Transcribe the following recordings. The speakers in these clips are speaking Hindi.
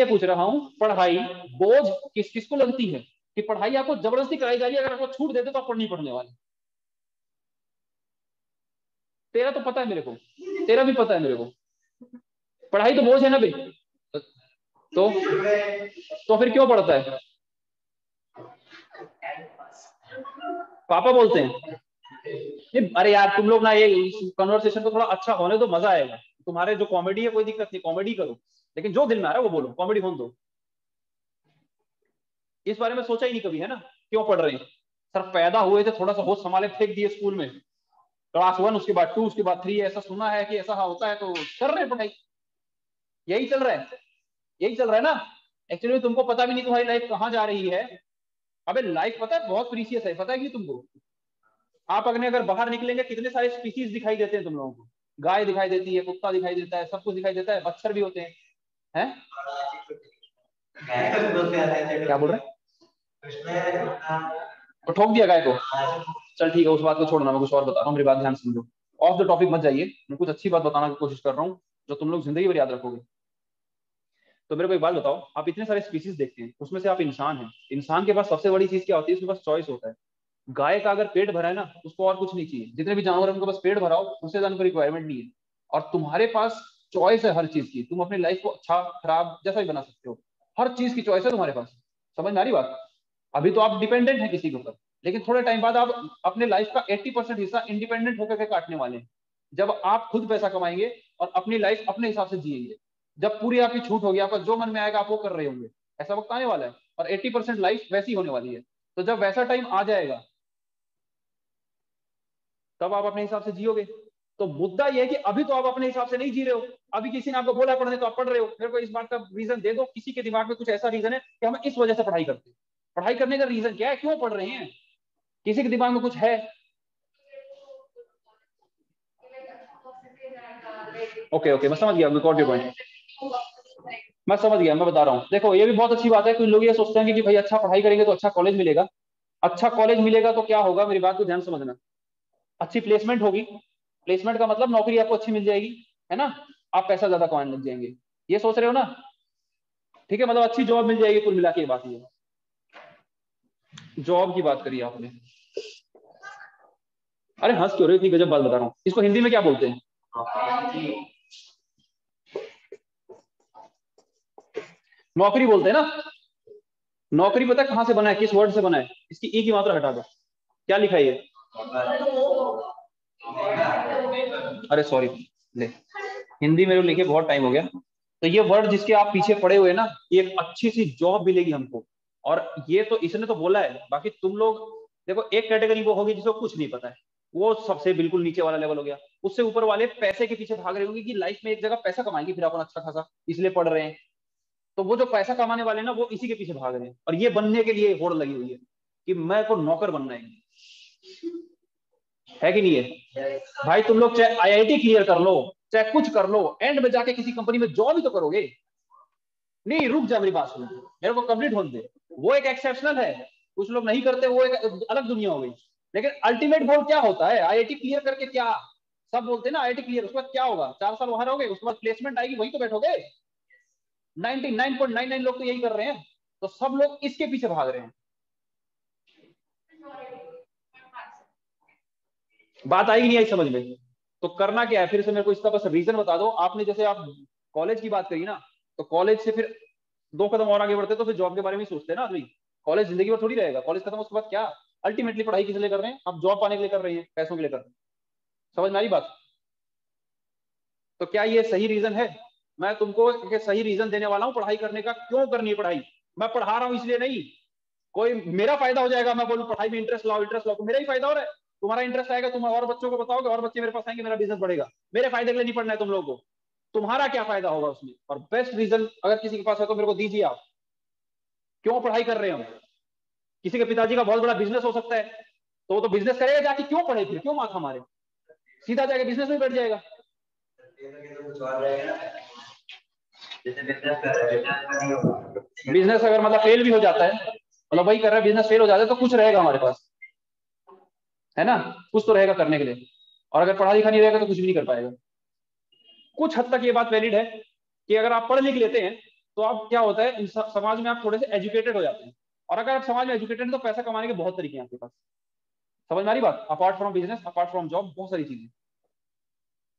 ये पूछ रहा हूँ, पढ़ाई बोझ किस किस को लगती है, कि पढ़ाई आपको जबरदस्ती कराई जा रही है, अगर आपको छूट देते तो आप नहीं पढ़ने वाले। तेरा तो पता है मेरे को, तेरा भी पता है मेरे को, पढ़ाई तो बोझ है ना भाई। तो फिर क्यों पढ़ता है? पापा बोलते हैं। अरे यार तुम लोग ना ये कन्वर्सेशन को थोड़ा अच्छा होने दो, मजा आएगा। तुम्हारे जो कॉमेडी है कोई दिक्कत नहीं, कॉमेडी करो, लेकिन जो दिल में आ रहा है वो बोलो, कॉमेडी होने दो। इस बारे में सोचा ही नहीं कभी, है ना, क्यों पढ़ रहे हैं? सर पैदा हुए थे, थोड़ा सा होश संभाले, फेंक दिए स्कूल में, क्लास 1 उसके बाद 2 उसके बाद 3, ऐसा सुना है कि ऐसा होता है, तो कर रहे हैं पढ़ाई। यही चल रहा है, यही चल रहा है ना। एक्चुअली तुमको पता भी नहीं तुम्हारी लाइफ कहाँ जा रही है। अबे लाइफ पता है बहुत प्रीसियस है, पता है कि तुमको? आप अगर बाहर निकलेंगे कितने सारे स्पीसीज दिखाई देते हैं तुम लोगों को। गाय दिखाई देती है, कुत्ता दिखाई देता है, सब कुछ दिखाई देता है, मच्छर भी होते हैं, हैं? क्या बोल रहे हैं? तो ठोक दिया गाय को? चल ठीक है, उस बात को छोड़ना, मैं कुछ और बता रहा हूँ, मेरी बात ध्यान समझो। ऑफ द टॉपिक मत जाइए, मैं कुछ अच्छी बात बताने की कोशिश कर रहा हूँ जो तुम लोग जिंदगी भर याद रखोगे। तो मेरे को एक बात बताओ, आप इतने सारे स्पीसीज देखते हैं, उसमें से आप इंसान हैं, इंसान के पास सबसे बड़ी चीज क्या होती है? उसके पास चॉइस होता है। गाय का अगर पेट भरा है ना, उसको और कुछ नहीं चाहिए। जितने भी जानवर है उनके पास पेट भरा हो, उससे ज्यादा उनको रिक्वायरमेंट नहीं है। और तुम्हारे पास चॉइस है हर चीज की, तुम अपनी लाइफ को अच्छा खराब जैसा भी बना सकते हो, हर चीज की चॉइस है तुम्हारे पास। समझ में आ रही बात? अभी तो आप डिपेंडेंट है किसी के ऊपर, लेकिन थोड़े टाइम बाद आप अपने लाइफ का 80% हिस्सा इंडिपेंडेंट होकर के काटने वाले हैं, जब आप खुद पैसा कमाएंगे और अपनी लाइफ अपने हिसाब से जिएंगे। जब पूरी आपकी छूट होगी, आपका जो मन में आएगा आप वो कर रहे होंगे, ऐसा वक्त आने वाला है। और 80% लाइफ वैसी होने वाली है। तो जब वैसा टाइम आ जाएगा, तब आप अपने हिसाब से जियोगे। तो मुद्दा यह है कि अभी तो आप अपने हिसाब से नहीं जी रहे हो। अभी किसी ने आपको बोला पढ़ने, तो आप पढ़ रहे हो। मेरे को इस बात का रीजन दे दो, किसी के दिमाग में कुछ ऐसा रीजन है कि हम इस वजह से पढ़ाई करते हैं। पढ़ाई करने का रीजन क्या है, क्यों पढ़ रहे हैं? किसी के दिमाग में कुछ है? ओके ओके, मैं समझ गया, गॉट योर पॉइंट, मैं समझ गया। मैं बता रहा हूँ, देखो ये भी बहुत अच्छी बात है। कुछ लोग ये सोचते हैं कि भाई अच्छा पढ़ाई करेंगे तो अच्छा कॉलेज मिलेगा। अच्छा कॉलेज मिलेगा तो क्या होगा, मेरी बात को ध्यान समझना। अच्छी प्लेसमेंट होगी। प्लेसमेंट का मतलब नौकरी आपको अच्छी मिल जाएगी, है ना? आप पैसा ज्यादा कमाने लग जाएंगे, ये सोच रहे हो ना? ठीक है, मतलब अच्छी जॉब मिल जाएगी। कुल मिला के बात ये, जॉब की बात करी आपने। अरे हंस क्यों रहे हो? इतनी गजब बात बता रहा हूँ। इसको हिंदी में क्या बोलते हैं? नौकरी बोलते हैं ना। नौकरी पता है कहां से बना है, किस वर्ड से बना है? इसकी ई की मात्रा हटा दो, क्या लिखा है ये? अरे सॉरी, ले, हिंदी में लिखे बहुत टाइम हो गया। तो ये वर्ड जिसके आप पीछे पड़े हुए ना, ये एक अच्छी सी जॉब मिलेगी हमको। और ये तो इसने तो बोला है, बाकी तुम लोग देखो, एक कैटेगरी वो होगी जिसको कुछ नहीं पता है, वो सबसे बिल्कुल नीचे वाला लेवल हो गया। उससे ऊपर वाले पैसे के पीछे भाग रहे होंगे कि लाइफ में एक जगह पैसा कमाएंगे फिर अपन अच्छा खासा, इसलिए पढ़ रहे हैं। तो वो जो पैसा कमाने वाले ना, वो इसी के पीछे भाग रहे हैं, और ये बनने के लिए होड़ लगी हुई है कि मैं को नौकर बनना है कि नहीं है? भाई तुम लोग चाहे आईआईटी क्लियर कर लो, चाहे कुछ कर लो, एंड में जाके किसी कंपनी में जॉब ही तो करोगे। नहीं रुक जा, मेरी बात सुन, मेरे को कंप्लीट होने दे। वो एक एक्सेप्शनल है, कुछ लोग नहीं करते, वो एक अलग दुनिया हो गई। लेकिन अल्टीमेट गोल क्या होता है? आईआईटी क्लियर करके क्या? सब बोलते हैं ना आईआईटी क्लियर, उसके बाद क्या होगा? 4 साल वहां रहोगे, उसके बाद प्लेसमेंट आएगी, वहीं तो बैठोगे। 99.99 लोग तो यही कर रहे हैं। तो सब लोग इसके पीछे भाग रहे हैं। बात आएगी नहीं आई समझ में? तो करना क्या है फिर से? मेरे को इसका बस रीजन बता दो। आपने जैसे आप कॉलेज की बात करी ना, तो कॉलेज से फिर 2 कदम और आगे बढ़ते तो फिर जॉब के बारे में सोचते हैं ना आदमी। कॉलेज जिंदगी भर थोड़ी रहेगा, कॉलेज खत्म उसके बाद क्या? अल्टीमेटली पढ़ाई किस लिए कर रहे हैं? आप जॉब पाने के लिए कर रहे हैं, पैसों के लिए कर रहे हैं। समझ में आ रही बात? तो क्या ये सही रीजन है? मैं तुमको एक सही रीजन देने वाला हूँ पढ़ाई करने का, क्यों करनी है पढ़ाई। मैं पढ़ा रहा हूँ इसलिए नहीं, कोई मेरा फायदा हो जाएगा, मैं बोलूँ पढ़ाई में इंटरेस्ट लाओ, इंटरेस्ट लाओ, तो मेरा ही फायदा हो रहा है। तुम्हारा इंटरेस्ट आएगा, तुम और बच्चों को बताओगे, और बच्चे मेरे पास आएंगे, मेरा बिजनेस बढ़ेगा। मेरे फायदे के लिए नहीं पढ़ना है तुम लोगों को। तुम्हारा क्या फायदा होगा उसमें? और बेस्ट रीजन अगर किसी के पास है तो मेरे को दीजिए आप, क्यों पढ़ाई कर रहे हैं हम? किसी के पिताजी का बहुत बड़ा बिजनेस हो सकता है, तो वो तो बिजनेस करेगा जाके, क्यों पढ़े फिर, क्यों माथा मारे? सीधा जाके बिजनेस में बैठ जाएगा। बिजनेस अगर मतलब फेल भी हो जाता है, मतलब वही कर रहा है, बिजनेस फेल हो जाता है, तो कुछ रहेगा हमारे पास, है ना? कुछ तो रहेगा करने के लिए। और अगर पढ़ा लिखा नहीं रहेगा तो कुछ भी नहीं कर पाएगा। कुछ हद तक ये बात वैलिड है कि अगर आप पढ़ लिख लेते हैं तो अब क्या होता है, समाज में आप थोड़े से एजुकेटेड हो जाते हैं, और अगर आप समाज में एजुकेटेड हैं तो पैसा कमाने के बहुत तरीके हैं आपके पास। समझ में आ रही बात? Apart from business, apart from job, बहुत सारी चीजें।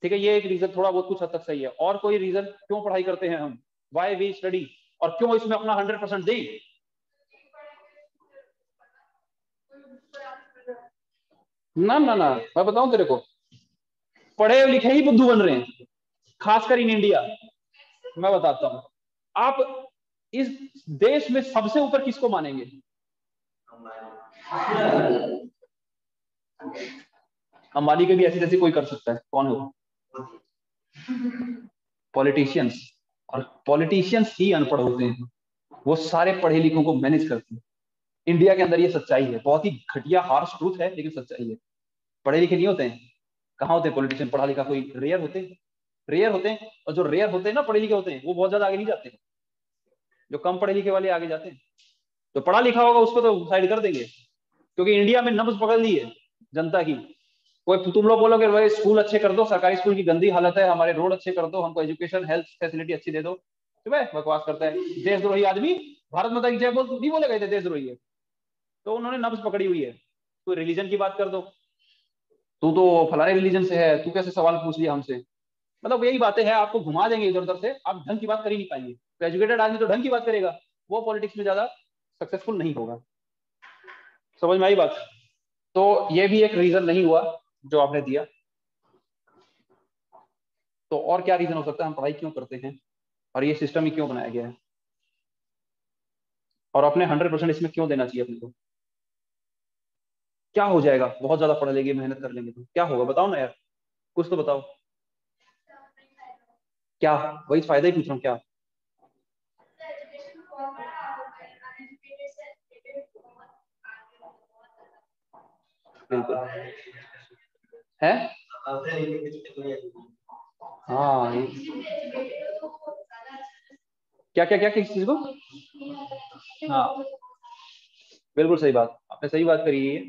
ठीक है, ये एक रीजन थोड़ा बहुत कुछ हद तक सही है। और कोई रीजन क्यों पढ़ाई करते हैं हम, वाई वी स्टडी, और क्यों इसमें अपना 100% दें? ना ना ना, मैं बताऊं तेरे को, पढ़े लिखे ही बुद्धू बन रहे हैं, खासकर इन इंडिया। मैं बताता हूं, आप इस देश में सबसे ऊपर किसको मानेंगे? अंबानी के भी ऐसी जैसी कोई कर सकता है, कौन है वो? पॉलिटिशियंस। और पॉलिटिशियंस ही अनपढ़ होते हैं, वो सारे पढ़े लिखों को मैनेज करते हैं। इंडिया के अंदर ये सच्चाई है, बहुत ही घटिया हार्श ट्रूथ है, लेकिन सच्चाई है। पढ़े लिखे नहीं होते हैं। कहाँ होते हैं पॉलिटिशियन? पढ़ा लिखा कोई रेयर होते हैं, रेयर होते हैं। और जो रेयर होते हैं ना, पढ़े लिखे होते हैं, वो बहुत ज्यादा आगे नहीं जाते। जो कम पढ़े लिखे वाले आगे जाते हैं। जो पढ़ा लिखा होगा उसको तो साइड कर देंगे, क्योंकि इंडिया में नब्ज पकड़ ली है जनता की। कोई तुम लोग बोलोगे भाई स्कूल अच्छे कर दो, सरकारी स्कूल की गंदी हालत है, हमारे रोड अच्छे कर दो, हमको एजुकेशन हेल्थ फैसिलिटी अच्छी दे दो, तो भाई बकवास करता है देशद्रोही आदमी। भारत माता की जय बोल नहीं बोले गए थे देशद्रोही है, तो उन्होंने नब्ज पकड़ी हुई है। कोई रिलीजन की बात कर दो, तू तो फलाने रिलीजन से है, तू कैसे सवाल पूछ लिया हमसे। मतलब यही बातें हैं, आपको घुमा देंगे इधर उधर से, आप ढंग की बात कर ही नहीं पाएंगे। तो एजुकेटेड आदमी तो ढंग की बात करेगा, वो पॉलिटिक्स में ज्यादा सक्सेसफुल नहीं होगा। समझ में आई बात? तो ये भी एक रीजन नहीं हुआ जो आपने दिया। तो और क्या रीजन हो सकता है, हम पढ़ाई क्यों करते हैं और ये सिस्टम ही क्यों बनाया गया है, और अपने 100% इसमें क्यों देना चाहिए अपने को? क्या हो जाएगा बहुत ज्यादा पढ़ लेंगे, मेहनत कर लेंगे तो क्या होगा? बताओ ना यार, कुछ तो बताओ। क्या? वही फायदा ही पूछ रहा हूँ, क्या? बिल्कुल है। हाँ, क्या क्या क्या किस चीज को? हाँ, बिल्कुल सही बात, आपने सही बात करी है।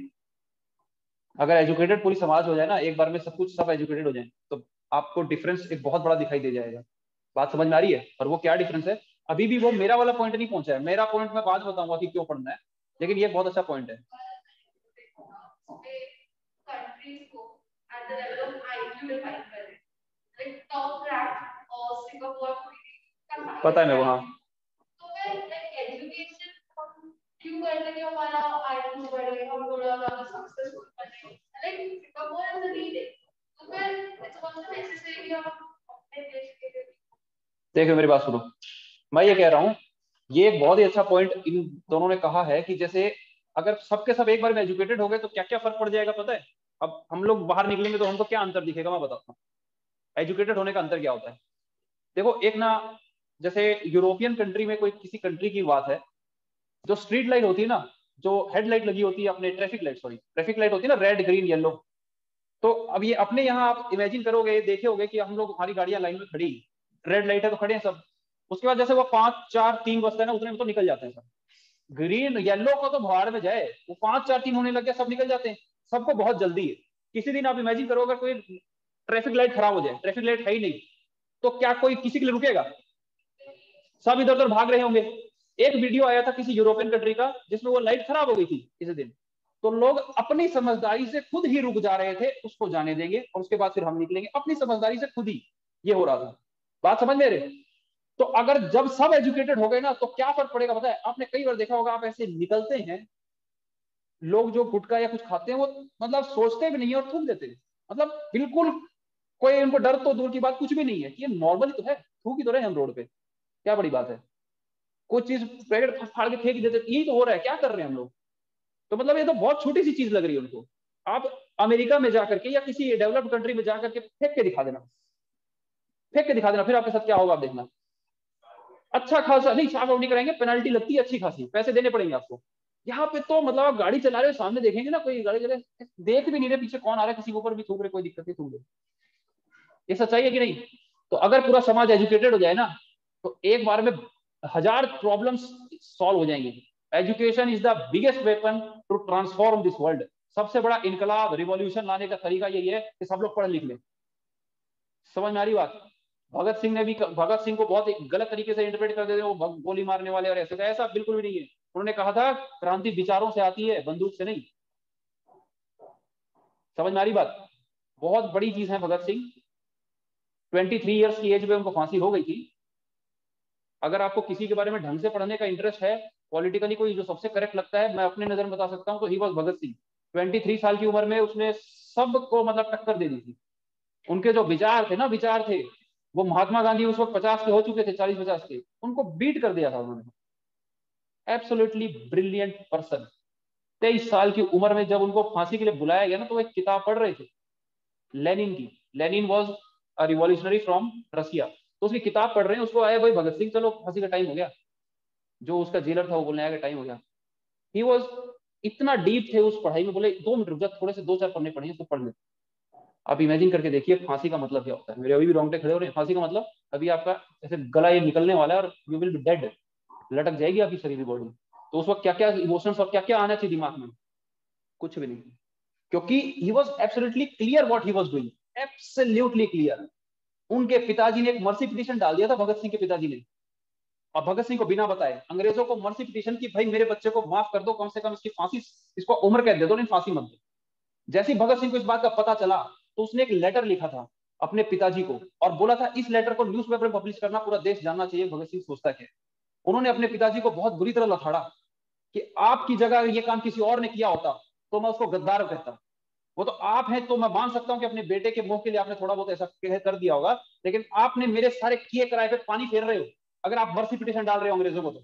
अगर एजुकेटेड पूरी समाज हो जाए ना, एक बार में सब कुछ सब एजुकेटेड हो जाए, तो आपको डिफरेंस एक बहुत बड़ा दिखाई दे जाएगा। बात समझ में आ रही है? और वो क्या डिफरेंस है? अभी भी वो मेरा वाला पॉइंट नहीं पहुंचा है, मेरा पॉइंट मैं बाद में बताऊंगा कि क्यों पढ़ना है, लेकिन ये बहुत अच्छा पॉइंट है। पता है मेरे को, हाँ। देखो मेरी बात सुनो, मैं ये कह रहा हूँ, ये एक बहुत ही अच्छा पॉइंट इन दोनों ने कहा है कि जैसे अगर सबके सब एक बार में एजुकेटेड हो गए तो क्या क्या फर्क पड़ जाएगा पता है? अब हम लोग बाहर निकलेंगे तो हमको क्या अंतर दिखेगा, मैं बताता हूँ। एजुकेटेड होने का अंतर क्या होता है? देखो एक ना, जैसे यूरोपियन कंट्री में कोई किसी कंट्री की बात है, जो स्ट्रीट लाइट होती है ना, जो हेडलाइट लगी होती है, अपने traffic light, sorry traffic light होती है ना, रेड ग्रीन येलो। तो अब ये अपने यहाँ आप इमेजिन करोगे, देखे होगे कि हम लोग, हमारी गाड़ियां लाइन में खड़ी, रेड लाइट है तो खड़े हैं सब। उसके बाद जैसे वो 5 4 3 बजता है ना, उतने में तो निकल जाते हैं सब। ग्रीन येलो को तो भाड़ में जाए, वो 5 4 3 होने लग गया, सब निकल जाते हैं। सबको बहुत जल्दी है। किसी दिन आप इमेजिन करो अगर कोई ट्रैफिक लाइट खराब हो जाए, ट्रैफिक लाइट है ही नहीं, तो क्या कोई किसी के लिए रुकेगा? सब इधर उधर भाग रहे होंगे। एक वीडियो आया था किसी यूरोपियन कंट्री का, जिसमें वो लाइट खराब हो गई थी किसी दिन, तो लोग अपनी समझदारी से खुद ही रुक जा रहे थे, उसको जाने देंगे और उसके बाद फिर हम निकलेंगे, अपनी समझदारी से खुद ही। ये हो रहा था। बात समझ ले रहे? तो अगर जब सब एजुकेटेड हो गए ना, तो क्या फर्क पड़ेगा पता है? आपने कई बार देखा होगा, आप ऐसे निकलते हैं, लोग जो गुटखा या कुछ खाते हैं वो मतलब सोचते भी नहीं है और थूक देते हैं। मतलब बिल्कुल कोई उनको डर तो दूर की बात, कुछ भी नहीं है, ये नॉर्मल ही तो है, थूक ही तो रहे हैं हम रोड पे, क्या बड़ी बात है? कुछ चीज पैकेट फाड़ के फेंक देते, यही तो हो रहा है, क्या कर रहे हैं हम लोग? तो मतलब ये तो बहुत छोटी सी चीज लग रही है उनको। आप अमेरिका में जाकर के या किसी डेवलप्ड कंट्री में जाकर के फेंक के दिखा देना, फेंक के दिखा देना, फिर आपके साथ क्या होगा आप देखना। अच्छा खासा नहीं, साफ आउट नहीं कराएंगे, पेनल्टी लगती है अच्छी खासी, पैसे देने पड़ेंगे आपको। यहाँ पे तो मतलब आप गाड़ी चला रहे हो, सामने देखेंगे ना, कोई गाड़ी चले, देख भी नहीं रहे पीछे कौन आ रहा है, किसी के ऊपर भी थूक रहे, कोई दिक्कत नहीं, थूक रहे। ये सच्चाई है कि नहीं? तो अगर पूरा समाज एजुकेटेड हो जाए ना, तो एक बार में 1000 प्रॉब्लम्स सॉल्व हो जाएंगे। Education is the biggest weapon to transform this world. सबसे बड़ा इनकलाब, रिवॉल्यूशन लाने का तरीका यही है कि सब लोग पढ़ लिख लें। समझ में आ रही बात? भगत सिंह ने भी, भगत सिंह को बहुत गलत तरीके से इंटरप्रेट कर देते हैं, वो गोली मारने वाले और ऐसे, ऐसा बिल्कुल भी नहीं है। उन्होंने कहा था क्रांति विचारों से आती है, बंदूक से नहीं। समझ में आ रही बात? बहुत बड़ी चीज है भगत सिंह। 23 ईयर्स की एज में उनको फांसी हो गई थी। अगर आपको किसी के बारे में ढंग से पढ़ने का इंटरेस्ट है, पॉलिटिकली कोई जो सबसे करेक्ट लगता है, मैं अपने नजर में बता सकता हूँ, तो ही वॉज भगत सिंह। 23 साल की उम्र में उसने सबको मतलब टक्कर दे दी थी। उनके जो विचार थे ना, विचार थे, वो महात्मा गांधी उस वक्त 50 के हो चुके थे, 40-50 के, उनको बीट कर दिया था उन्होंने। Absolutely brilliant person. 23 साल की उम्र में जब उनको फांसी के लिए बुलाया गया ना, तो वो एक किताब पढ़ रहे थे लेनिन की। Lenin was a revolutionary from Russia. तो उसकी किताब पढ़ रहे हैं, उसको आया भाई भगत सिंह, चलो फांसी का टाइम हो गया। जो उसका जेलर था वो बोलने आया टाइम हो गया। ही वॉज इतना डीप थे उस पढ़ाई में, बोले 2 मिनट रुक जा, थोड़े से 2-4 पन्ने पढ़े तो पढ़ ले। आप इमेजिन करके देखिए फांसी का मतलब क्या होता है। मेरे अभी भी रोंगटे खड़े हो रहे हैं। फांसी का मतलब अभी आपका ऐसे गला ये निकलने वाला है और यू विल बी डेड, लटक जाएगी आपकी शरीर की बॉडी। तो उस वक्त क्या क्या इमोशंस और क्या क्या आना चाहिए दिमाग में? कुछ भी नहीं। क्योंकि he was absolutely clear what he was doing, absolutely clear. उनके पिताजी ने एक मर्सी पिटीशन डाल दिया था, भगत सिंह के पिताजी ने, और भगत सिंह को बिना बताए अंग्रेजों को मर्सी पिटीशन की, भाई मेरे बच्चे को माफ कर दो, कम से कम इसकी फांसी, इसको उम्र कैद दे दो, नहीं फांसी मत दो। जैसे ही भगत सिंह को इस बात का पता चला, तो उसने एक लेटर लिखा था अपने पिताजी को, और बोला था इस लेटर को न्यूज़पेपर में पब्लिश करना, पूरा देश जानना चाहिए भगत सिंह सोचता है। उन्होंने अपने पिताजी को बहुत बुरी तरह लथाड़ा कि आपकी जगह ये काम किसी और ने किया होता तो मैं उसको गद्दार कहता। वो तो आप हैं, तो मैं मान सकता हूं कि अपने बेटे के मुंह के लिए आपने थोड़ा बहुत ऐसा कर दिया होगा, लेकिन आपने मेरे सारे किए कराए पे पानी फेर रहे हो। अगर आप मर्सी पिटीशन डाल रहे हो अंग्रेजों को, तो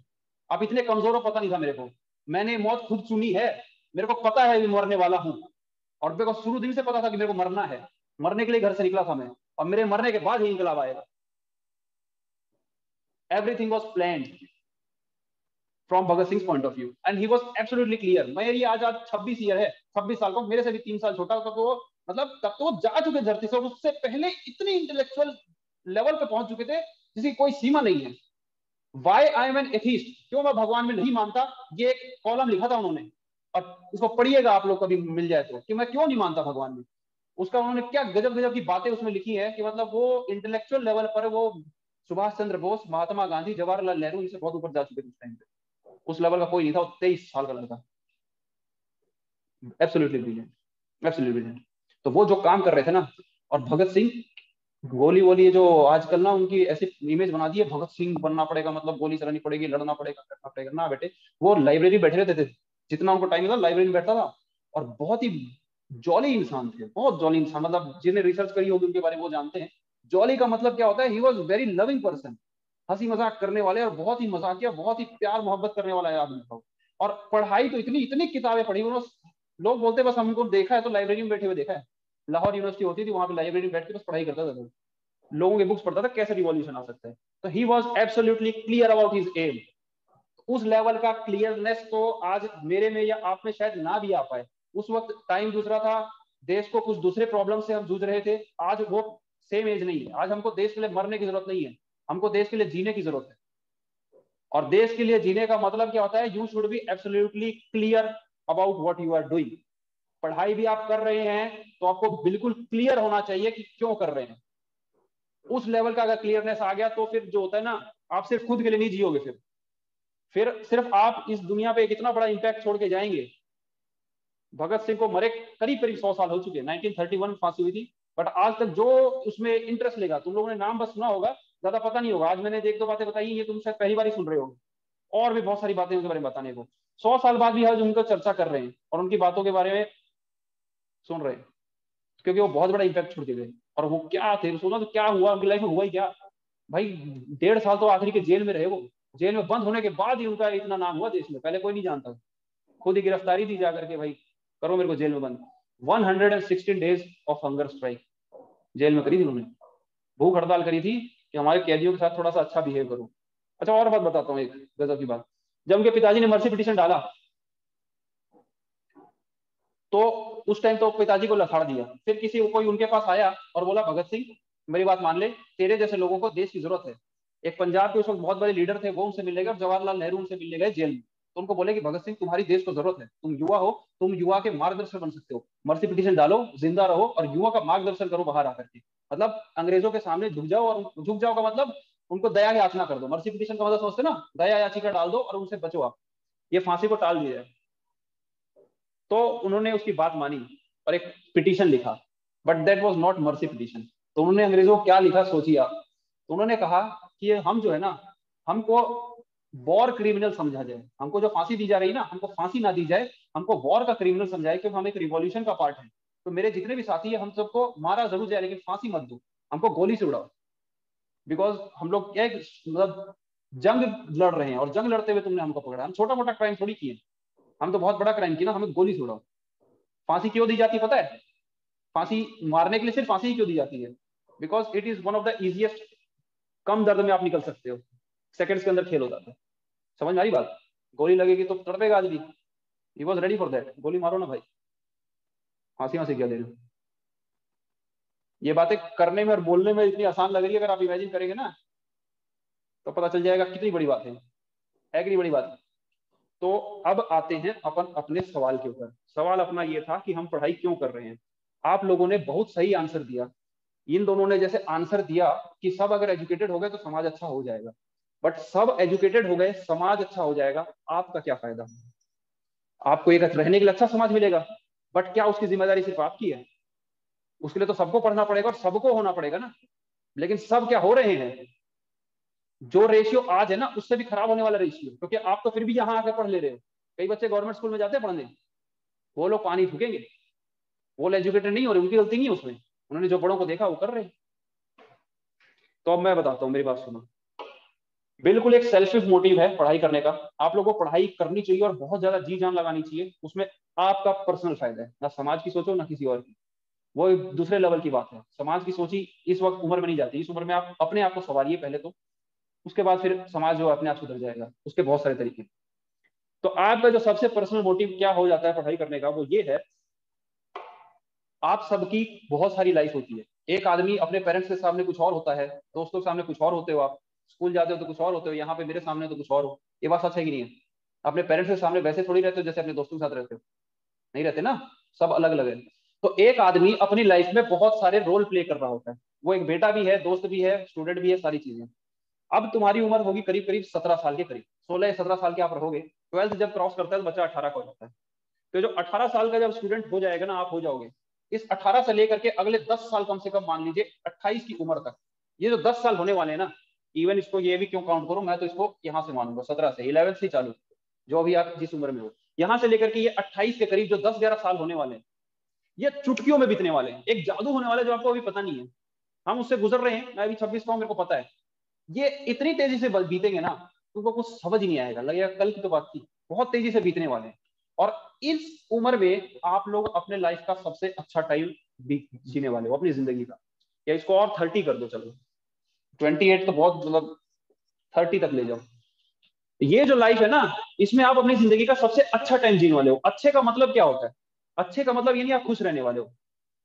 आप इतने कमजोर हो, पता नहीं था मेरे को। मैंने मौत खुद चुनी है, मेरे को पता है मैं मरने वाला हूं, और मेरे को शुरू दिन से पता था कि मेरे को मरना है। मरने के लिए घर से निकला था मैं, और मेरे मरने के बाद ही इंकलाब आएगा। Everything was planned from Bhagat Singh point of view, and he was absolutely clear. मेरी आज आज 26 ईयर है, 26 साल का, मेरे से भी 3 साल छोटा होता, तो मतलब तब तो वो जा चुके धरती से, और उससे पहले इतनी इंटेलेक्चुअल लेवल पे पहुंच चुके थे जिसकी कोई सीमा नहीं है। Why I am an atheist, क्यों मैं भगवान में नहीं मानता, ये एक कॉलम लिखा था उन्होंने, और उसको पढ़िएगा आप लोग कभी मिल जाए तो, कि मैं क्यों नहीं मानता भगवान में। उसका उन्होंने क्या गजब गजब की बातें उसमें लिखी है, कि मतलब वो इंटेलेक्चुअल लेवल पर वो सुभाष चंद्र बोस, महात्मा गांधी, जवाहरलाल नेहरू, इनसे बहुत ऊपर जा चुके थे उस टाइम पे। उस लेवल का कोई नहीं था। 23 साल का लड़का, एब्सोल्युटली ब्रिलियंट, एब्सोल्युटली ब्रिलियंट। तो वो जो काम कर रहे थे ना, और भगत सिंह, गोली वोली जो आजकल ना उनकी ऐसी इमेज बना दी है, भगत सिंह बनना पड़ेगा मतलब गोली चलानी पड़ेगी, लड़ना पड़ेगा, करना पड़ेगा, ना बेटे। वो लाइब्रेरी बैठे रहते थे, जितना उनको टाइम मिला लाइब्रेरी में बैठता था, और बहुत ही जॉली इंसान थे, बहुत जॉली इंसान। मतलब जिन्हें रिसर्च करी होगी उनके बारे में वो जानते हैं, जॉली का मतलब क्या होता है। He was very loving person, हंसी मजाक करने वाले, और बहुत ही मजाकिया, बहुत ही प्यार मोहब्बत करने वाला आदमी था। और पढ़ाई तो इतनी इतनी किताबें पढ़ी उन्होंने। लोग बोलते बस हमको देखा है तो लाइब्रेरी में बैठे हुए देखा है। लाहौर यूनिवर्सिटी होती थी, वहां पे लाइब्रेरी में बैठ के बस पढ़ाई करता था, लोगों के बुक्स पढ़ता था, कैसे रिवॉल्यूशन आ सकता है। तो he was absolutely clear about his aim. उस लेवल का क्लियरनेस तो आज मेरे में या आप में शायद ना भी आ पाए। उस वक्त टाइम दूसरा था, देश को कुछ दूसरे प्रॉब्लम से हम जूझ रहे थे। आज वो सेम एज नहीं है। आज हमको देश के लिए मरने की जरूरत नहीं है, हमको देश के लिए जीने की जरूरत है। और देश के लिए जीने का मतलब क्या होता है? You should be absolutely clear about what you are doing. पढ़ाई भी आप कर रहे हैं तो आपको बिल्कुल क्लियर होना चाहिए कि क्यों कर रहे हैं। उस लेवल का अगर क्लियरनेस आ गया तो फिर जो होता है ना, आप सिर्फ खुद के लिए नहीं जियोगे, फिर सिर्फ आप इस दुनिया पे एक इतना बड़ा इंपैक्ट छोड़ के जाएंगे। भगत सिंह को मरे करीब करीब 100 साल हो चुके हैं, 1931 फांसी हुई थी, बट आज तक जो उसमें इंटरेस्ट लेगा, तुम लोगों ने नाम बस सुना होगा, ज्यादा पता नहीं होगा। आज मैंने एक दो बातें बताई, ये तुम शायद पहली बार ही सुन रहे हो, और भी बहुत सारी बातें उनके बारे में बताने को। 100 साल बाद भी आज उनका चर्चा कर रहे हैं और उनकी बातों के बारे में सुन रहे हैं, क्योंकि वो बहुत बड़ा इंपैक्ट छोड़ के गए। और वो क्या थे, सोचो तो क्या हुआ उनकी लाइफ में, हुआ ही क्या भाई। 1.5 साल तो आखिरी के जेल में रहे वो। जेल में बंद होने के बाद ही उनका इतना नाम हुआ देश में, पहले कोई नहीं जानता। खुद ही गिरफ्तारी दी जाकर के, भाई करो मेरे को जेल में बंद। 116 डेज ऑफ हंगर स्ट्राइक जेल में करी थी उन्होंने, भूख हड़ताल करी थी कि हमारे कैदियों के साथ थोड़ा सा अच्छा बिहेव करो। अच्छा और बात बताता हूँ, एक गजब की बात। जब उनके पिताजी ने मर्सी पिटीशन डाला तो उस टाइम तो पिताजी को लथाड़ दिया। फिर किसी कोई उनके पास आया और बोला भगत सिंह मेरी बात मान ले, तेरे जैसे लोगों को देश की जरूरत है। एक पंजाब के उस वक्त बहुत बड़े लीडर थे, वो उनसे मिलने गए, जवाहरलाल नेहरू उनसे मिलने गए जेल में। तो उनको बोले कि भगत सिंह तुम्हारी देश को जरूरत है, तुम युवा हो, तुम युवा के मार्गदर्शक बन सकते हो, मर्सी पिटीशन डालो, जिंदा रहो और युवा का मार्गदर्शन करो बाहर आकर के। मतलब अंग्रेजों के सामने झुक जाओ, और झुक जाओ का मतलब उनको दया याचना कर दो। मर्सी पिटिशन का मतलब समझते ना, दया याचिका डाल दो और उनसे बचो आप, ये फांसी को टाल दिया है। तो उन्होंने उसकी बात मानी और एक पिटीशन लिखा, but that was not mercy petition. तो उन्होंने अंग्रेजों को क्या लिखा सोचिए आप। तो उन्होंने कहा कि हम जो है ना, हमको वॉर क्रिमिनल समझा जाए, हमको जो फांसी दी जा रही है ना, हमको फांसी ना दी जाए, हमको वॉर का क्रिमिनल समझाए, क्योंकि हम एक रिवॉल्यूशन का पार्ट है। तो मेरे जितने भी साथी है हम सबको मारा जरूर जाए, लेकिन फांसी मत दो, हमको गोली से उड़ाओ। बिकॉज हम लोग क्या मतलब जंग लड़ रहे हैं, और जंग लड़ते हुए तुमने हमको पकड़ा, हम छोटा मोटा क्राइम थोड़ी किए, हम तो बहुत बड़ा क्राइम किया ना, हमें गोली से उड़ाओ। फांसी क्यों दी जाती है पता है? फांसी मारने के लिए सिर्फ फांसी ही क्यों दी जाती है? Because it is one of the easiest, कम दर्द में आप निकल सकते हो, सेकंड्स के अंदर खेल हो जाता है। समझ में आई बात? गोली लगेगी तो तड़पेगा आदमी, he was ready for that, गोली मारो ना भाई, फांसी वांसी क्या दे रहे हो? ये बातें करने में और बोलने में इतनी आसान लग रही है, अगर आप इमेजिन करेंगे ना तो पता चल जाएगा कितनी बड़ी बात है कि नहीं बड़ी बात है। तो अब आते हैं अपन अपने सवाल के ऊपर। सवाल अपना ये था कि हम पढ़ाई क्यों कर रहे हैं। आप लोगों ने बहुत सही आंसर दिया। इन दोनों ने जैसे आंसर दिया कि सब अगर एजुकेटेड हो गए तो समाज अच्छा हो जाएगा, बट सब एजुकेटेड हो गए समाज अच्छा हो जाएगा, आपका क्या फायदा? आपको एक रहने के लिए अच्छा समाज मिलेगा, बट क्या उसकी जिम्मेदारी सिर्फ आपकी है? उसके लिए तो सबको पढ़ना पड़ेगा और सबको होना पड़ेगा ना। लेकिन सब क्या हो रहे हैं, जो रेशियो आज है ना उससे भी खराब होने वाला रेशियो, क्योंकि आप तो फिर भी यहाँ आकर पढ़ ले रहे हो। कई बच्चे गवर्नमेंट स्कूल में जाते हैं पढ़ने, वो लोग पानी फूकेंगे, वो एजुकेटेड नहीं हो रहे, उनकी गलती नहीं है उसमें, उन्होंने जो बड़ों को देखा वो कर रहे हैं। तो अब मैं बताता हूँ, मेरी बात सुनो। बिल्कुल एक सेल्फिश मोटिव है पढ़ाई करने का। आप लोगों को पढ़ाई करनी चाहिए और बहुत ज्यादा जी जान लगानी चाहिए, उसमें आपका पर्सनल फायदा है, ना समाज की सोचो ना किसी और की। वो एक दूसरे लेवल की बात है। समाज की सोची इस वक्त उम्र में नहीं जाती, इस उम्र में आप अपने आप को संवारिए पहले तो, उसके बाद फिर समाज जो अपने आप सुधर जाएगा। उसके बहुत सारे तरीके। तो आपका जो सबसे पर्सनल मोटिव क्या हो जाता है पढ़ाई करने का, वो ये है, आप सबकी बहुत सारी लाइफ होती है। एक आदमी अपने पेरेंट्स के सामने कुछ और होता है, दोस्तों के सामने कुछ और होते हो, आप स्कूल जाते हो तो कुछ और होते हो, यहाँ पे मेरे सामने तो कुछ और हो। ये बात सच है कि नहीं है? अपने पेरेंट्स के सामने वैसे थोड़ी रहते हो जैसे अपने दोस्तों के साथ रहते हो, नहीं रहते ना, सब अलग अलग है। तो एक आदमी अपनी लाइफ में बहुत सारे रोल प्ले कर रहा होता है, वो एक बेटा भी है, दोस्त भी है, स्टूडेंट भी है, सारी चीजें। अब तुम्हारी उम्र होगी करीब करीब 17 साल के करीब, 16 या 17 साल के आप रहोगे। ट्वेल्थ जब क्रॉस करता है तो बच्चा 18 का हो जाता है। तो जो 18 साल का जब स्टूडेंट हो जाएगा ना, आप हो जाओगे, इस 18 से लेकर के अगले 10 साल कम से कम मान लीजिए 28 की उम्र तक, ये जो 10 साल होने वाले हैं ना, इवन इसको ये भी क्यों काउंट करो, मैं तो इसको यहाँ से मानूंगा 17 से, 11 से चालू, जो अभी आप जिस उम्र में हो, यहाँ से लेकर के ये 28 के करीब जो 10-11 साल होने वाले हैं, ये चुटकियों में बीतने वाले हैं। एक जादू होने वाला है जो आपको अभी पता नहीं है। हम उससे गुजर रहे हैं, मैं अभी 26 का हूं, मेरे को पता है। ये इतनी तेजी से बीतेंगे ना, तुमको कुछ समझ ही नहीं आएगा, लगेगा कल की तो बात थी। बहुत तेजी से बीतने वाले हैं। और इस उम्र में आप लोग अपने लाइफ का सबसे अच्छा टाइम जीने वाले हो अपनी जिंदगी का। या इसको और 30 कर दो, चलो 28 तो बहुत, मतलब 30 तक ले जाओ। ये जो लाइफ है ना, इसमें आप अपनी जिंदगी का सबसे अच्छा टाइम जीने वाले हो। अच्छे का मतलब क्या होता है? अच्छे का मतलब ये नहीं आप खुश रहने वाले हो।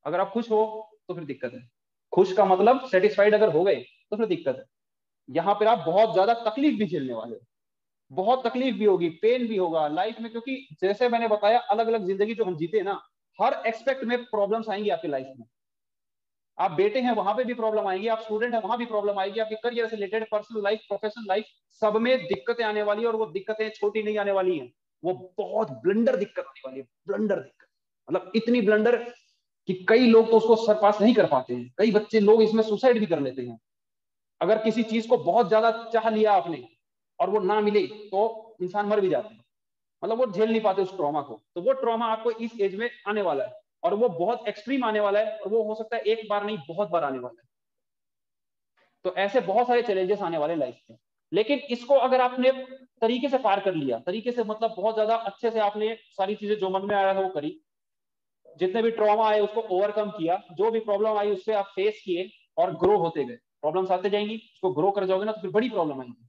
अगर आप खुश हो तो फिर दिक्कत है। खुश का मतलब सेटिस्फाइड अगर हो गए तो फिर दिक्कत है। यहाँ पर आप बहुत ज्यादा तकलीफ भी झेलने वाले हो, बहुत तकलीफ भी होगी, पेन भी होगा लाइफ में, क्योंकि जैसे मैंने बताया अलग अलग जिंदगी जो हम जीते ना, हर एक्सपेक्ट में प्रॉब्लम्स आएंगी आपकी लाइफ में। आप बेटे हैं वहां पे भी प्रॉब्लम आएगी, आप स्टूडेंट हैं वहां भी प्रॉब्लम आएगी, आपके करियर से related, personal life, professional life, सब में दिक्कतें आने वाली है। और वो दिक्कतें छोटी नहीं आने वाली हैं, वो बहुत ब्लंडर दिक्कत आने वाली है, ब्लंडर दिक्कत, मतलब इतनी ब्लंडर कि कई लोग तो उसको सरपास नहीं कर पाते हैं। कई बच्चे लोग इसमें सुसाइड भी कर लेते हैं। अगर किसी चीज को बहुत ज्यादा चाह लिया आपने और वो ना मिले तो इंसान मर भी जाता है, मतलब वो झेल नहीं पाते उस ट्रॉमा को। तो वो ट्रॉमा आपको इस एज में आने वाला है, और वो बहुत एक्सट्रीम आने वाला है, और वो हो सकता है एक बार नहीं बहुत बार आने वाला है। तो ऐसे बहुत सारे चैलेंजेस आने वाले लाइफ में। लेकिन इसको अगर आपने तरीके से पार कर लिया, तरीके से मतलब बहुत ज्यादा अच्छे से आपने सारी चीजें जो मन में आया था वो करी, जितने भी ट्रॉमा आए उसको ओवरकम किया, जो भी प्रॉब्लम आई उससे आप फेस किए और ग्रो होते गए। प्रॉब्लम्स आते जाएंगी, उसको ग्रो कर जाओगे ना तो फिर बड़ी प्रॉब्लम आएंगी।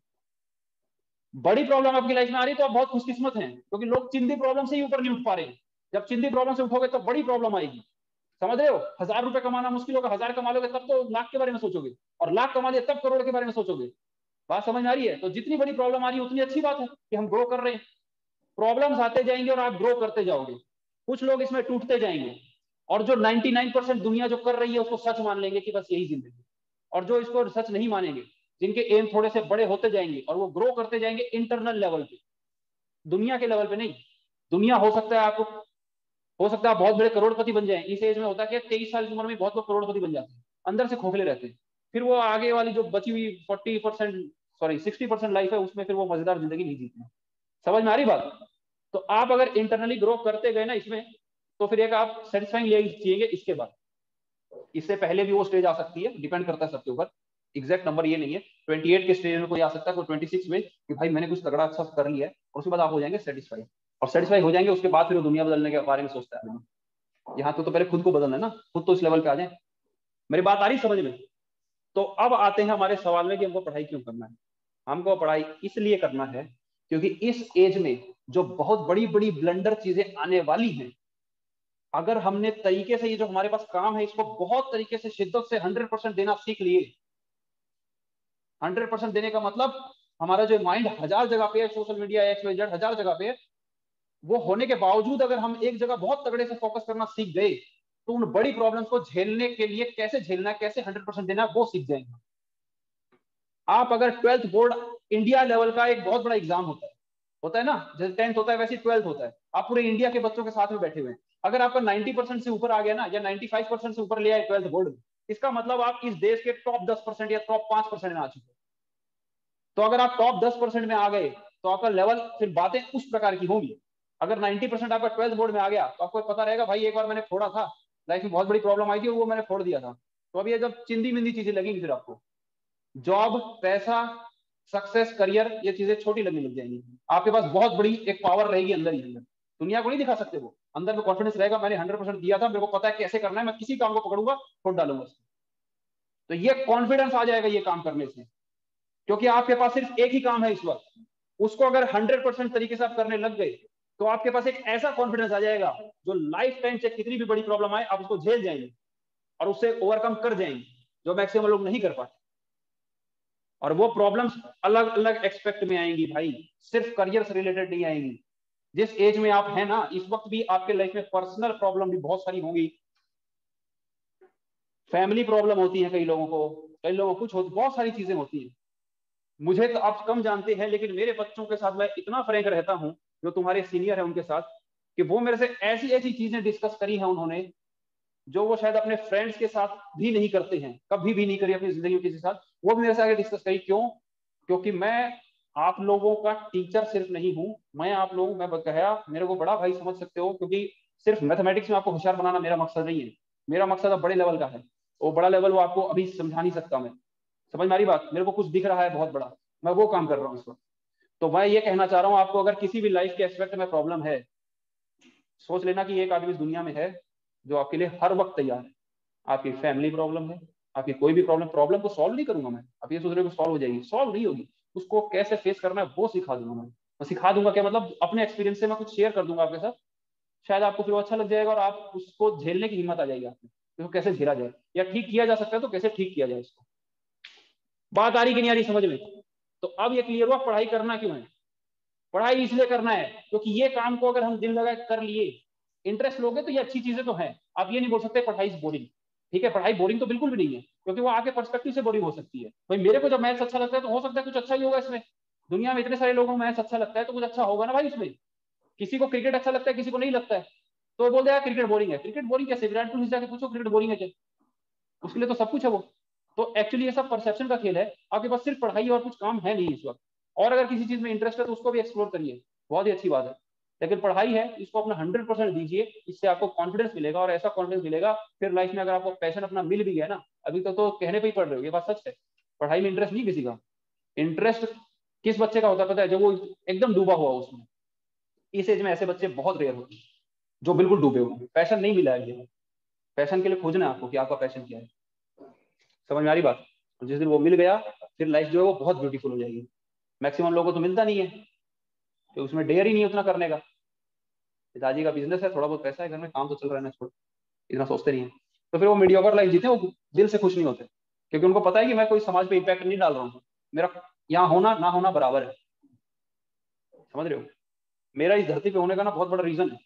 बड़ी प्रॉब्लम आपकी लाइफ में आ रही है तो आप बहुत खुशकिस्मत हैं, क्योंकि लोग चिंदी प्रॉब्लम से ही ऊपर नहीं उठ पा रहे हैं। जब चिंदी प्रॉब्लम से उठोगे तो बड़ी प्रॉब्लम आएगी। समझ रहे हो? 1000 रुपए कमाना मुश्किल होगा, 1000 कमा लोगे तब तो लाख के बारे में सोचोगे, और लाख कमा लिए तब करोड़ के बारे में सोचोगे। बात समझ में आ रही है? तो जितनी बड़ी प्रॉब्लम आ रही है उतनी अच्छी बात है कि हम ग्रो कर रहे हैं। प्रॉब्लम्स आते जाएंगे और आप ग्रो करते जाओगे। कुछ लोग इसमें टूटते जाएंगे, और जो 99% दुनिया जो कर रही है उसको सच मान लेंगे कि बस यही जिंदगी। और जो इसको सच नहीं मानेंगे, जिनके एम थोड़े से बड़े होते जाएंगे और वो ग्रो करते जाएंगे इंटरनल लेवल पे, दुनिया के लेवल पे नहीं। दुनिया हो सकता है आपको, हो सकता है आप बहुत बड़े करोड़पति बन जाए। इस एज में होता है कि 23 साल की उम्र में बहुत लोग करोड़पति बन जाते हैं, अंदर से खोखले रहते हैं। फिर वो आगे वाली जो बची हुई 40% सॉरी 60% लाइफ है उसमें फिर वो मजेदार जिंदगी नहीं जीते हैं। समझ में आ रही बात? तो आप अगर इंटरनली ग्रो करते गए ना इसमें, तो फिर एक आप सेटिस्फाइंग लाइफ जिएंगे। इसके बाद इससे पहले भी वो स्टेज आ सकती है, डिपेंड करता है सबके ऊपर। एग्जैक्ट नंबर ये नहीं है। 28 के स्टेज में कोई आ सकता है, कोई 26 में, कि भाई मैंने कुछ तगड़ा अच्छा कर लिया है, और उसके बाद आप हो जाएंगे सेटिस्फाई। और सेटिस्फाई हो जाएंगे उसके बाद फिर वो दुनिया बदलने के बारे में सोचता है। यहाँ तो पहले खुद को बदलना है ना, खुद तो इस लेवल पे आ जाए। मेरी बात आ रही समझ में? तो अब आते हैं हमारे सवाल में कि हमको पढ़ाई क्यों करना है। हमको पढ़ाई इसलिए करना है क्योंकि इस एज में जो बहुत बड़ी बड़ी ब्लंडर चीजें आने वाली हैं, अगर हमने तरीके से ये जो हमारे पास काम है इसको बहुत तरीके से शिद्दत से 100% देना सीख लिए। 100% देने का मतलब हमारा जो माइंड 1000 जगह पे है, सोशल मीडिया XYZ 1000 जगह पे है, वो होने के बावजूद अगर हम एक जगह बहुत तगड़े से फोकस करना सीख गए, तो उन बड़ी प्रॉब्लम्स को झेलने के लिए कैसे झेलना है, कैसे 100% देना है, वो सीख जाएंगे। आप अगर 12th बोर्ड इंडिया लेवल का एक बहुत बड़ा एग्जाम होता है ना, जैसे 10th होता है वैसे 12th होता है, आप पूरे इंडिया के बच्चों के साथ में बैठे हुए हैं। अगर आपका 90% से ऊपर आ गया ना, या 95% से ऊपर लिया है 12th बोर्ड में, इसका मतलब आप इस देश के टॉप 10% या टॉप 5% में आ चुके हैं। तो अगर आप टॉप 10% में आ गए तो आपका लेवल, फिर बातें उस प्रकार की होंगी। अगर 90% आपका 12th बोर्ड में आ गया तो आपको पता रहेगा भाई एक बार मैंने फोड़ा था, लाइफ में बहुत बड़ी प्रॉब्लम आई थी और वो मैंने फोड़ दिया था। तो अभी ये जब चिंदी मिंदी चीजें लगेंगी, फिर आपको जॉब, पैसा, सक्सेस, करियर, ये चीजें छोटी लगने लग जाएंगी। आपके पास बहुत बड़ी एक पावर रहेगी अंदर ही अंदर, दुनिया को नहीं दिखा सकते। वो अंदर में कॉन्फिडेंस रहेगा, मैंने 100% दिया था, मेरे को पता है कैसे करना है, मैं किसी काम को पकड़ूंगा, फोड़ डालूंगा उसको। तो ये कॉन्फिडेंस आ जाएगा ये काम करने से, क्योंकि आपके पास सिर्फ एक ही काम है इस वक्त। उसको अगर 100% तरीके से आप करने लग गए तो आपके पास एक ऐसा कॉन्फिडेंस आ जाएगा जो लाइफ टाइम से कितनी भी बड़ी प्रॉब्लम आए आप उसको झेल जाएंगे और उससे ओवरकम कर जाएंगे, जो मैक्सिमम लोग नहीं कर पाते। और वो प्रॉब्लम्स अलग अलग एक्सपेक्ट में आएंगी भाई, सिर्फ करियर से रिलेटेड नहीं आएंगी। जिस एज में आप हैं ना इस वक्त भी आपके लाइफ में पर्सनल प्रॉब्लम भी बहुत सारी होंगी, फैमिली प्रॉब्लम होती है कई लोगों को, कई लोगों को कुछ बहुत सारी चीजें होती हैं। मुझे तो आप कम जानते हैं, लेकिन मेरे बच्चों के साथ मैं इतना फ्रैंक रहता हूं, जो तुम्हारे सीनियर है उनके साथ, कि वो मेरे से ऐसी ऐसी चीजें डिस्कस करी हैं उन्होंने, जो वो शायद अपने फ्रेंड्स के साथ भी नहीं करते हैं, कभी भी नहीं करी अपनी जिंदगी में किसी के साथ। वो भी मेरे से आगे डिस्कस करी। क्यों? क्योंकि मैं आप लोगों का टीचर सिर्फ नहीं हूं, मैं आप लोगों, मैं कहा मेरे को बड़ा भाई समझ सकते हो, क्योंकि सिर्फ मैथमेटिक्स में आपको होशियार बनाना मेरा मकसद नहीं है। मेरा मकसद अब बड़े लेवल का है। वो बड़ा लेवल वो आपको अभी समझा नहीं सकता मैं। समझ में आ रही बात? मेरे को कुछ दिख रहा है बहुत बड़ा, मैं वो काम कर रहा हूँ इस वक्त। तो मैं ये कहना चाह रहा हूँ आपको, अगर किसी भी लाइफ के एस्पेक्ट में प्रॉब्लम है, सोच लेना कि एक आदमी इस दुनिया में है जो आपके लिए हर वक्त तैयार है। आपकी फैमिली प्रॉब्लम है, आपकी कोई भी प्रॉब्लम को सॉल्व नहीं करूंगा मैं। आप ये सोच रहे हो सॉल्व हो जाएगी, सॉल्व नहीं होगी। उसको कैसे फेस करना है वो सिखा दूंगा मैं सिखा दूंगा क्या मतलब, अपने एक्सपीरियंस से मैं कुछ शेयर कर दूंगा आपके साथ। शायद आपको फिर वो अच्छा लग जाएगा और आप उसको झेलने की हिम्मत आ जाएगी आपको, उसको कैसे झेला जाए या ठीक किया जा सकता है तो कैसे ठीक किया जाए इसको। बात आ रही कि नहीं आ रही समझ में? तो अब ये क्लियर हुआ पढ़ाई करना क्यों है। पढ़ाई इसलिए करना है क्योंकि ये काम को अगर हम दिल लगा कर लिए, इंटरेस्ट लोगे, तो ये अच्छी चीजें तो हैं। आप ये नहीं बोल सकते पढ़ाई बोरिंग। ठीक है, पढ़ाई बोरिंग तो बिल्कुल भी नहीं है, क्योंकि वो आपके पर्सपेक्टिव से बोरिंग हो सकती है। भाई मेरे को जब मैथ्स अच्छा लगता है तो हो सकता है कुछ अच्छा ही होगा इसमें। दुनिया में इतने सारे लोगों को मैथ्स अच्छा लगता है तो कुछ अच्छा होगा ना भाई इसमें। किसी को क्रिकेट अच्छा लगता है, किसी को नहीं लगता है, तो वो बोल देगा क्रिकेट बोरिंग है। क्रिकेट बोरिंग कैसे? विराट कोहली से जाके पूछो क्रिकेट बोरिंग है क्या? उसके लिए तो सब कुछ है वो। तो एक्चुअली ये सब परसेप्शन का खेल है। आपके पास सिर्फ पढ़ाई और कुछ काम है नहीं इस वक्त। और अगर किसी चीज में इंटरेस्ट है तो उसको भी एक्सप्लोर करिए, बहुत ही अच्छी बात है। लेकिन पढ़ाई है, इसको अपना 100% दीजिए। इससे आपको कॉन्फिडेंस मिलेगा, और ऐसा कॉन्फिडेंस मिलेगा फिर लाइफ में, अगर आपको पैशन अपना मिल भी गया ना, अभी तो कहने पे ही पढ़ रहे हो, ये बात सच है। पढ़ाई में इंटरेस्ट नहीं किसी का। इंटरेस्ट किस बच्चे का होता है पता है? जब वो एकदम डूबा हुआ उसमें। इस एज में ऐसे बच्चे बहुत रेयर होते हैं जो बिल्कुल डूबे हुए हैं, पैशन नहीं मिला है। पैशन के लिए खोजना है आपको कि आपका पैशन क्या है। समझ में आ रही बात? तो जिस दिन वो मिल गया, फिर लाइफ जो है वो बहुत ब्यूटीफुल हो जाएगी। मैक्सिमम लोगों को तो मिलता नहीं है, तो उसमें डेयर ही नहीं उतना करने का। पिताजी का बिजनेस है, थोड़ा बहुत पैसा है घर में, काम तो चल रहा है ना, छोड़, इतना सोचते नहीं है। तो फिर वो मीडियोकर लाइफ जीते, वो दिल से खुश नहीं होते, क्योंकि उनको पता है कि मैं कोई समाज पे इम्पैक्ट नहीं डाल रहा हूँ, मेरा यहाँ होना ना होना बराबर है। समझ रहे हो? मेरा इस धरती पे होने का ना बहुत बड़ा रीजन है,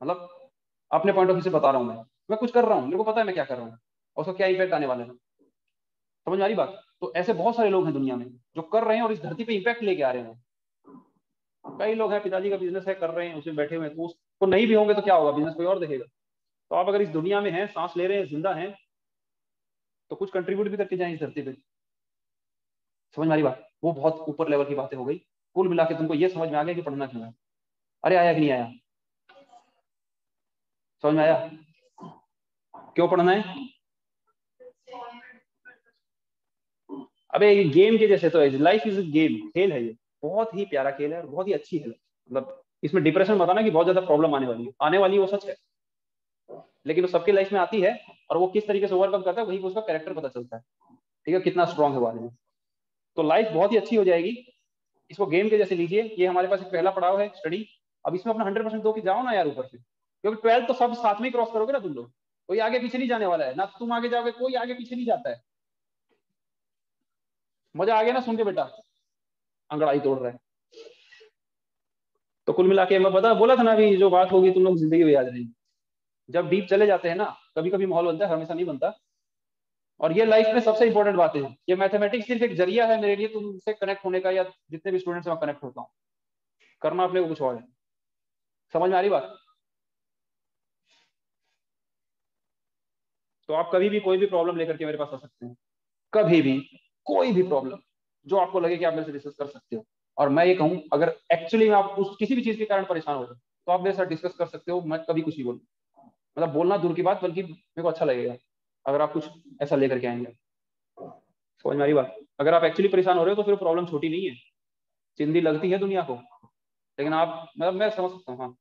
मतलब अपने पॉइंट ऑफ व्यू से बता रहा हूँ मैं। मैं कुछ कर रहा हूँ, मेरे को पता है मैं क्या कर रहा हूँ और उसका क्या इम्पैक्ट आने वाला है। समझ में आ रही बात? तो ऐसे बहुत सारे लोग हैं दुनिया में जो कर रहे हैं और इस धरती पे इम्पैक्ट लेके आ रहे हैं। कई लोग हैं, पिताजी का बिजनेस है, कर रहे हैं, उसमें बैठे हुए हैं, तो उसको नहीं भी होंगे तो क्या होगा, बिजनेस कोई और देखेगा। तो आप अगर इस दुनिया में हैं, सांस ले रहे हैं, जिंदा हैं, तो कुछ कंट्रीब्यूट भी करके जाएं इस धरती पे। समझ में आ रही बात? वो बहुत ऊपर लेवल की बातें हो गई। कुल मिला के तुमको ये समझ में आ गया कि पढ़ना क्यों है। अरे आया कि नहीं आया? समझ में आया क्यों पढ़ना है? अबे ये गेम के जैसे तो है, लाइफ इज गेम, खेल है ये। बहुत ही प्यारा खेल है और बहुत ही अच्छी है। मतलब इसमें डिप्रेशन बताना कि बहुत ज्यादा प्रॉब्लम आने वाली है, वो सच है। लेकिन वो सबकी लाइफ में आती है और वो किस तरीके से ओवरकम करता है, वही उसका कैरेक्टर पता चलता है। ठीक है, कितना स्ट्रांग है वो आदमी। तो लाइफ बहुत ही अच्छी हो जाएगी। इसको गेम के जैसे लीजिए, ये हमारे पास एक पहला पड़ाव है स्टडी। अब इसमें अपना 100% दो कि जाओ ना यार ऊपर से, क्योंकि 12th तो सब साथ में क्रॉस करोगे ना तुम लोग। कोई आगे पीछे नहीं जाने वाला है, ना तुम आगे जाओगे, कोई आगे पीछे नहीं जाता है। मजा आ गया ना सुन के बेटा? अंगड़ाई तोड़ रहा है। तो कुल मिला के मैं बता बोला था ना, अभी जो बात होगी तुम लोग जिंदगी में याद रहेगी। जब डीप चले जाते हैं ना, कभी कभी माहौल बनता है, हमेशा नहीं बनता। और ये लाइफ में सबसे इंपॉर्टेंट बातें हैं। ये मैथमेटिक्स सिर्फ एक जरिया है मेरे लिए तुमसे कनेक्ट होने का, या जितने भी स्टूडेंट से मैं कनेक्ट होता हूँ। करना अपने को कुछ और है। समझ में आ रही बात? तो आप कभी भी कोई भी प्रॉब्लम लेकर के मेरे पास आ सकते हैं। कभी भी कोई भी प्रॉब्लम जो आपको लगे कि आप मेरे से डिस्कस कर सकते हो। और मैं ये कहूँ, अगर एक्चुअली में आप उस किसी भी चीज के कारण परेशान हो रहे हो, तो आप मेरे साथ डिस्कस कर सकते हो। मैं कभी कुछ नहीं बोलूँ, मतलब बोलना दूर की बात, बल्कि मेरे को अच्छा लगेगा अगर आप कुछ ऐसा लेकर के आएंगे। समझ में आ रही बात? अगर आप एक्चुअली परेशान हो रहे हो तो फिर प्रॉब्लम छोटी नहीं है, चिंदी लगती है दुनिया को। लेकिन आप, मतलब मैं समझ सकता हूँ। हाँ